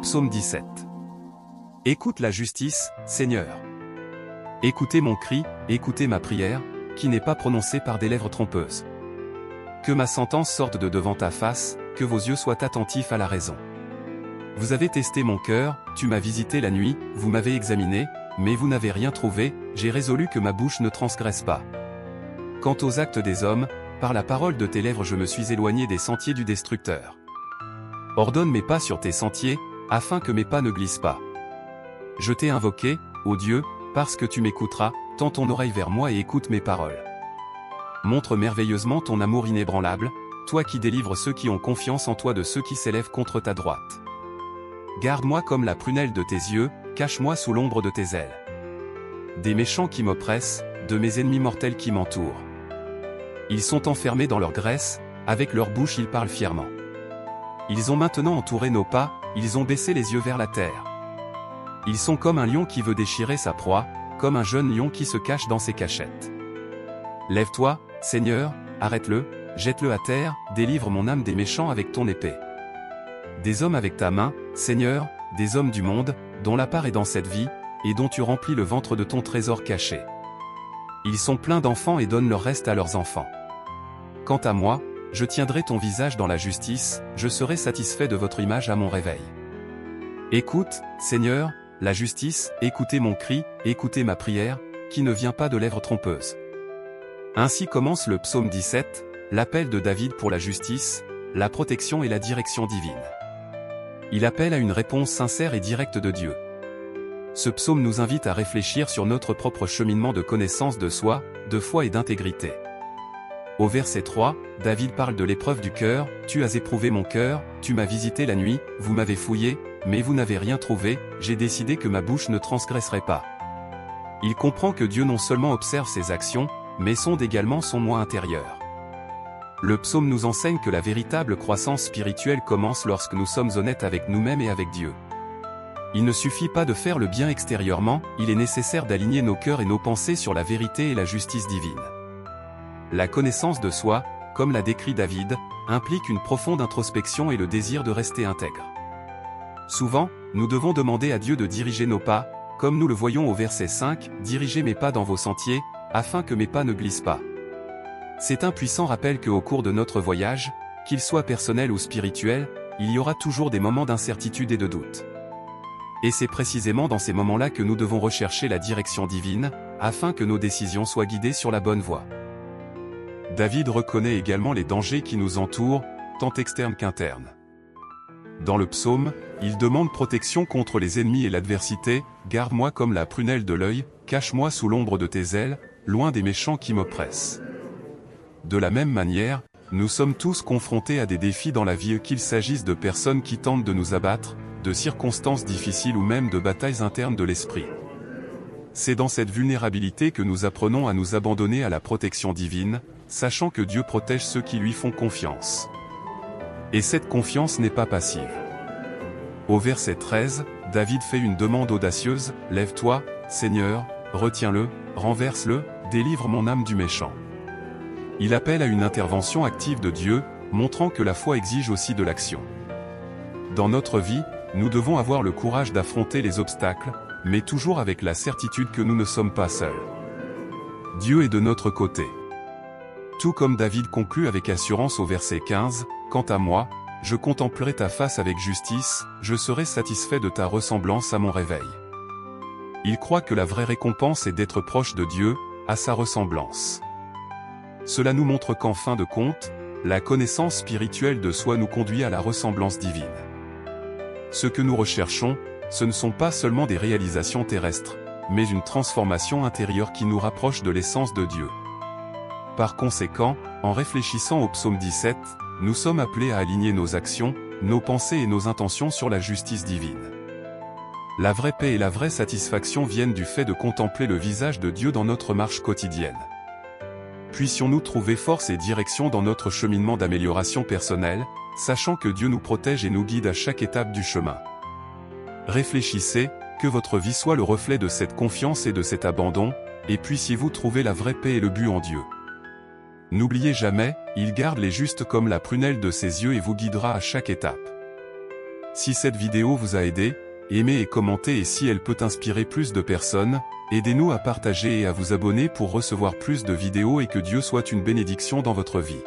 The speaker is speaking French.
Psaume 17. Écoute la justice, Seigneur. Écoutez mon cri, écoutez ma prière, qui n'est pas prononcée par des lèvres trompeuses. Que ma sentence sorte de devant ta face, que vos yeux soient attentifs à la raison. Vous avez testé mon cœur, tu m'as visité la nuit, vous m'avez examiné, mais vous n'avez rien trouvé, j'ai résolu que ma bouche ne transgresse pas. Quant aux actes des hommes, par la parole de tes lèvres je me suis éloigné des sentiers du destructeur. Ordonne mes pas sur tes sentiers, afin que mes pas ne glissent pas. Je t'ai invoqué, ô Dieu, parce que tu m'écouteras, tends ton oreille vers moi et écoute mes paroles. Montre merveilleusement ton amour inébranlable, toi qui délivres ceux qui ont confiance en toi de ceux qui s'élèvent contre ta droite. Garde-moi comme la prunelle de tes yeux, cache-moi sous l'ombre de tes ailes. Des méchants qui m'oppressent, de mes ennemis mortels qui m'entourent. Ils sont enfermés dans leur graisse, avec leur bouche ils parlent fièrement. Ils ont maintenant entouré nos pas, ils ont baissé les yeux vers la terre. Ils sont comme un lion qui veut déchirer sa proie, comme un jeune lion qui se cache dans ses cachettes. Lève-toi, Seigneur, arrête-le, jette-le à terre, délivre mon âme des méchants avec ton épée. Des hommes avec ta main, Seigneur, des hommes du monde, dont la part est dans cette vie, et dont tu remplis le ventre de ton trésor caché. Ils sont pleins d'enfants et donnent leur reste à leurs enfants. Quant à moi, je tiendrai ton visage dans la justice, je serai satisfait de votre image à mon réveil. Écoute, Seigneur, la justice, écoutez mon cri, écoutez ma prière, qui ne vient pas de lèvres trompeuses. Ainsi commence le psaume 17, l'appel de David pour la justice, la protection et la direction divine. Il appelle à une réponse sincère et directe de Dieu. Ce psaume nous invite à réfléchir sur notre propre cheminement de connaissance de soi, de foi et d'intégrité. Au verset 3, David parle de l'épreuve du cœur, « Tu as éprouvé mon cœur, tu m'as visité la nuit, vous m'avez fouillé, mais vous n'avez rien trouvé, j'ai décidé que ma bouche ne transgresserait pas. » Il comprend que Dieu non seulement observe ses actions, mais sonde également son moi intérieur. Le psaume nous enseigne que la véritable croissance spirituelle commence lorsque nous sommes honnêtes avec nous-mêmes et avec Dieu. Il ne suffit pas de faire le bien extérieurement, il est nécessaire d'aligner nos cœurs et nos pensées sur la vérité et la justice divine. La connaissance de soi, comme l'a décrit David, implique une profonde introspection et le désir de rester intègre. Souvent, nous devons demander à Dieu de diriger nos pas, comme nous le voyons au verset 5, « Dirigez mes pas dans vos sentiers, afin que mes pas ne glissent pas. » C'est un puissant rappel qu'au cours de notre voyage, qu'il soit personnel ou spirituel, il y aura toujours des moments d'incertitude et de doute. Et c'est précisément dans ces moments-là que nous devons rechercher la direction divine, afin que nos décisions soient guidées sur la bonne voie. David reconnaît également les dangers qui nous entourent, tant externes qu'internes. Dans le psaume, il demande protection contre les ennemis et l'adversité, « Garde-moi comme la prunelle de l'œil, cache-moi sous l'ombre de tes ailes, loin des méchants qui m'oppressent. » De la même manière, nous sommes tous confrontés à des défis dans la vie, qu'il s'agisse de personnes qui tentent de nous abattre, de circonstances difficiles ou même de batailles internes de l'esprit. C'est dans cette vulnérabilité que nous apprenons à nous abandonner à la protection divine, sachant que Dieu protège ceux qui lui font confiance. Et cette confiance n'est pas passive. Au verset 13, David fait une demande audacieuse, « Lève-toi, Seigneur, retiens-le, renverse-le, délivre mon âme du méchant. » Il appelle à une intervention active de Dieu, montrant que la foi exige aussi de l'action. Dans notre vie, nous devons avoir le courage d'affronter les obstacles, mais toujours avec la certitude que nous ne sommes pas seuls. Dieu est de notre côté. Tout comme David conclut avec assurance au verset 15, « Quant à moi, je contemplerai ta face avec justice, je serai satisfait de ta ressemblance à mon réveil. » Il croit que la vraie récompense est d'être proche de Dieu, à sa ressemblance. Cela nous montre qu'en fin de compte, la connaissance spirituelle de soi nous conduit à la ressemblance divine. Ce que nous recherchons, ce ne sont pas seulement des réalisations terrestres, mais une transformation intérieure qui nous rapproche de l'essence de Dieu. Par conséquent, en réfléchissant au psaume 17, nous sommes appelés à aligner nos actions, nos pensées et nos intentions sur la justice divine. La vraie paix et la vraie satisfaction viennent du fait de contempler le visage de Dieu dans notre marche quotidienne. Puissions-nous trouver force et direction dans notre cheminement d'amélioration personnelle, sachant que Dieu nous protège et nous guide à chaque étape du chemin. Réfléchissez, que votre vie soit le reflet de cette confiance et de cet abandon, et puissiez-vous trouver la vraie paix et le but en Dieu. N'oubliez jamais, il garde les justes comme la prunelle de ses yeux et vous guidera à chaque étape. Si cette vidéo vous a aidé, aimez et commentez, et si elle peut inspirer plus de personnes, aidez-nous à partager et à vous abonner pour recevoir plus de vidéos, et que Dieu soit une bénédiction dans votre vie.